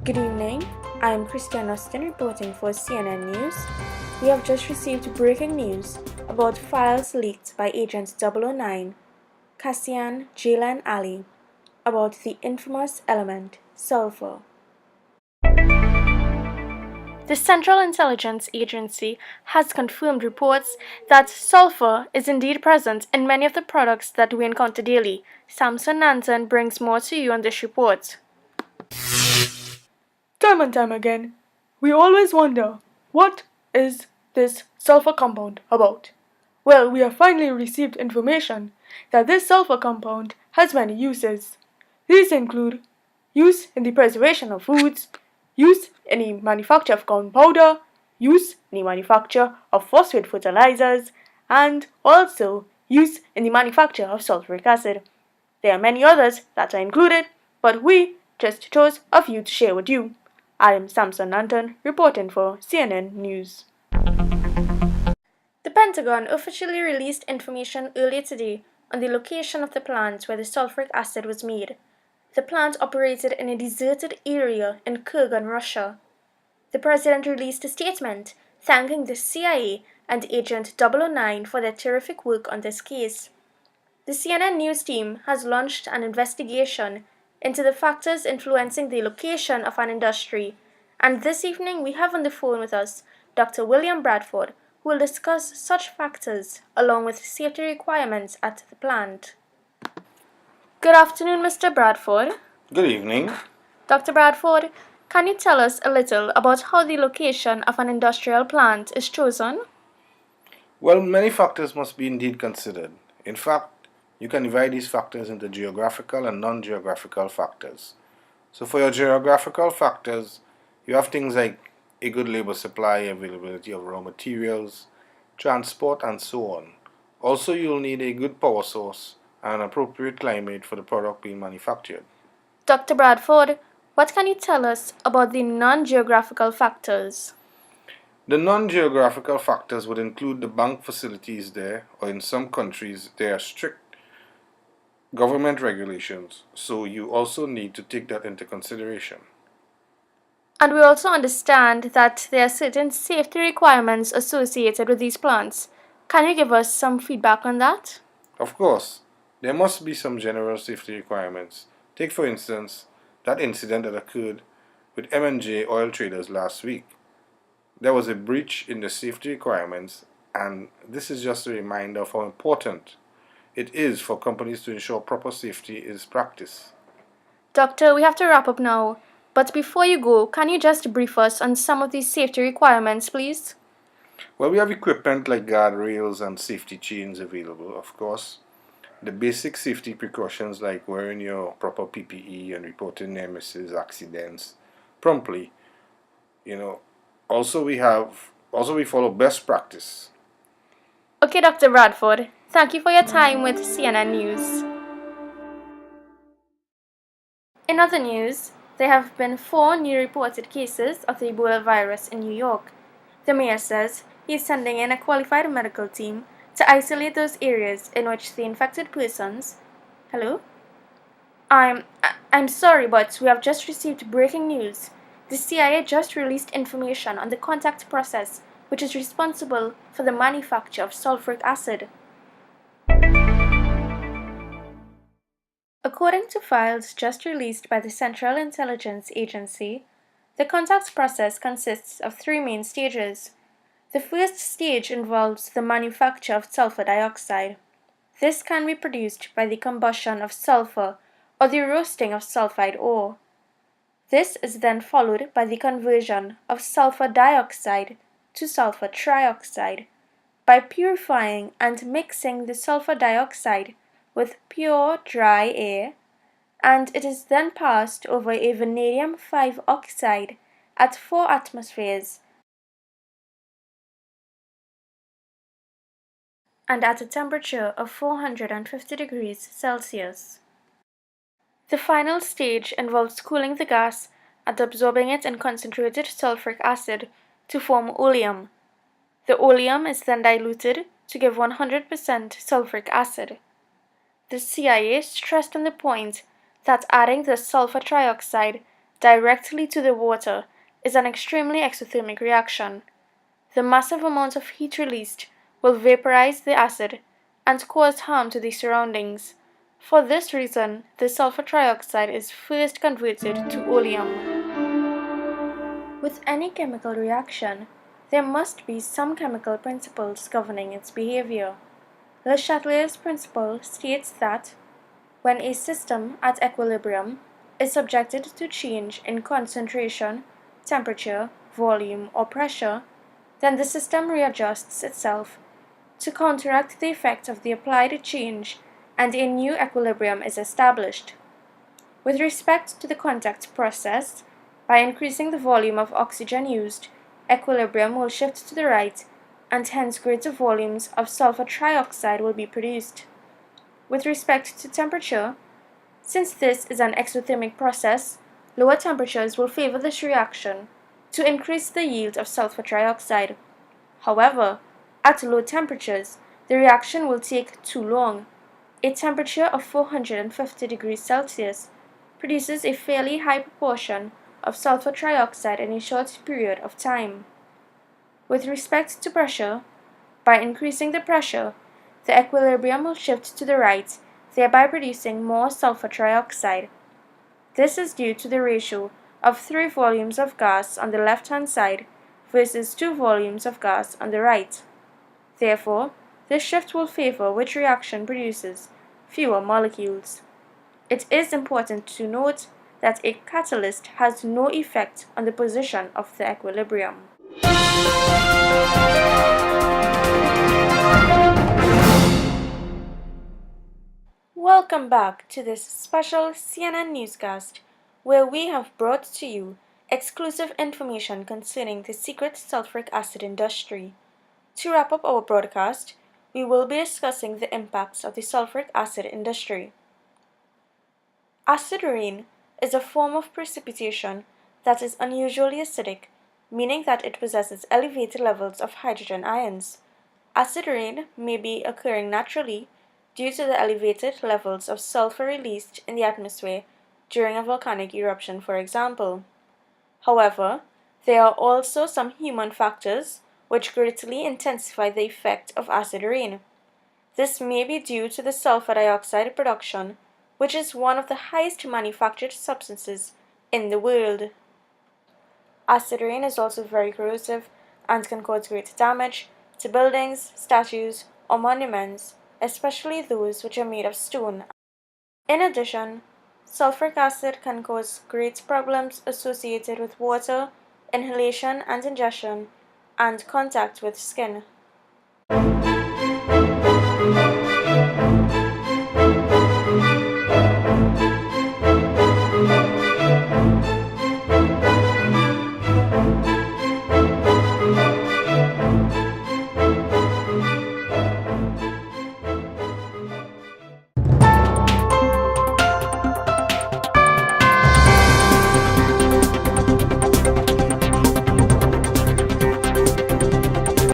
Good evening. I am Christian Austin reporting for CNN News. We have just received breaking news about files leaked by Agent 009, Cassian Jaylan Ali, about the infamous element sulfur. The Central Intelligence Agency has confirmed reports that sulfur is indeed present in many of the products that we encounter daily. Samson Nanton brings more to you on this report. Time and time again, we always wonder, what is this sulfur compound about? Well, we have finally received information that this sulfur compound has many uses. These include use in the preservation of foods, use in the manufacture of corn powder, use in the manufacture of phosphate fertilizers, and also use in the manufacture of sulfuric acid. There are many others that are included, but we just chose a few to share with you. I am Samson Nanton, reporting for CNN News. The Pentagon officially released information earlier today on the location of the plant where the sulfuric acid was made. The plant operated in a deserted area in Kurgan, Russia. The president released a statement thanking the CIA and Agent 009 for their terrific work on this case. The CNN News team has launched an investigation into the factors influencing the location of an industry, and this evening we have on the phone with us Dr. William Bradford, who will discuss such factors along with safety requirements at the plant. Good afternoon, Mr. Bradford. Good evening. Dr. Bradford, can you tell us a little about how the location of an industrial plant is chosen? Well, many factors must be indeed considered. In fact, you can divide these factors into geographical and non-geographical factors. So for your geographical factors, you have things like a good labor supply, availability of raw materials, transport, and so on. Also, you'll need a good power source and an appropriate climate for the product being manufactured. Dr. Bradford, what can you tell us about the non-geographical factors? The non-geographical factors would include the bank facilities there, or in some countries, there are strict government regulations, so you also need to take that into consideration. And we also understand that there are certain safety requirements associated with these plants. Can you give us some feedback on that? Of course, there must be some general safety requirements. Take for instance, that incident that occurred with M&J oil traders last week. There was a breach in the safety requirements, and this is just a reminder of how important it is for companies to ensure proper safety is practiced. Doctor, we have to wrap up now. But before you go, can you just brief us on some of these safety requirements, please? Well, we have equipment like guardrails and safety chains available, of course. The basic safety precautions like wearing your proper PPE and reporting near misses, accidents promptly. Also we follow best practice. Okay, Dr. Bradford. Thank you for your time with CNN News. In other news, there have been 4 new reported cases of the Ebola virus in New York. The mayor says he is sending in a qualified medical team to isolate those areas in which the infected persons... Hello? I'm sorry, but we have just received breaking news. The CIA just released information on the contact process, which is responsible for the manufacture of sulfuric acid. According to files just released by the Central Intelligence Agency, the contact process consists of 3 main stages. The first stage involves the manufacture of sulfur dioxide. This can be produced by the combustion of sulfur or the roasting of sulfide ore. This is then followed by the conversion of sulfur dioxide to sulfur trioxide by purifying and mixing the sulfur dioxide with pure dry air, and it is then passed over a vanadium 5 oxide at 4 atmospheres and at a temperature of 450 degrees Celsius. The final stage involves cooling the gas and absorbing it in concentrated sulfuric acid to form oleum. The oleum is then diluted to give 100% sulfuric acid. The CIA stressed on the point that adding the sulfur trioxide directly to the water is an extremely exothermic reaction. The massive amount of heat released will vaporize the acid and cause harm to the surroundings. For this reason, the sulfur trioxide is first converted to oleum. With any chemical reaction, there must be some chemical principles governing its behavior. Le Chatelier's principle states that when a system at equilibrium is subjected to change in concentration, temperature, volume, or pressure, then the system readjusts itself to counteract the effect of the applied change and a new equilibrium is established. With respect to the contact process, by increasing the volume of oxygen used, equilibrium will shift to the right and hence greater volumes of sulfur trioxide will be produced. With respect to temperature, since this is an exothermic process, lower temperatures will favor this reaction to increase the yield of sulfur trioxide. However, at low temperatures, the reaction will take too long. A temperature of 450 degrees Celsius produces a fairly high proportion of sulfur trioxide in a short period of time. With respect to pressure, by increasing the pressure, the equilibrium will shift to the right, thereby producing more sulfur trioxide. This is due to the ratio of 3 volumes of gas on the left-hand side versus 2 volumes of gas on the right. Therefore, this shift will favor which reaction produces fewer molecules. It is important to note that a catalyst has no effect on the position of the equilibrium. Welcome back to this special CNN newscast where we have brought to you exclusive information concerning the secret sulfuric acid industry. To wrap up our broadcast, we will be discussing the impacts of the sulfuric acid industry. Acid rain is a form of precipitation that is unusually acidic, meaning that it possesses elevated levels of hydrogen ions. Acid rain may be occurring naturally due to the elevated levels of sulfur released in the atmosphere during a volcanic eruption, for example. However, there are also some human factors which greatly intensify the effect of acid rain. This may be due to the sulfur dioxide production, which is one of the highest manufactured substances in the world. Acid rain is also very corrosive and can cause great damage to buildings, statues, or monuments, especially those which are made of stone. In addition, sulfuric acid can cause great problems associated with water, inhalation and ingestion, and contact with skin.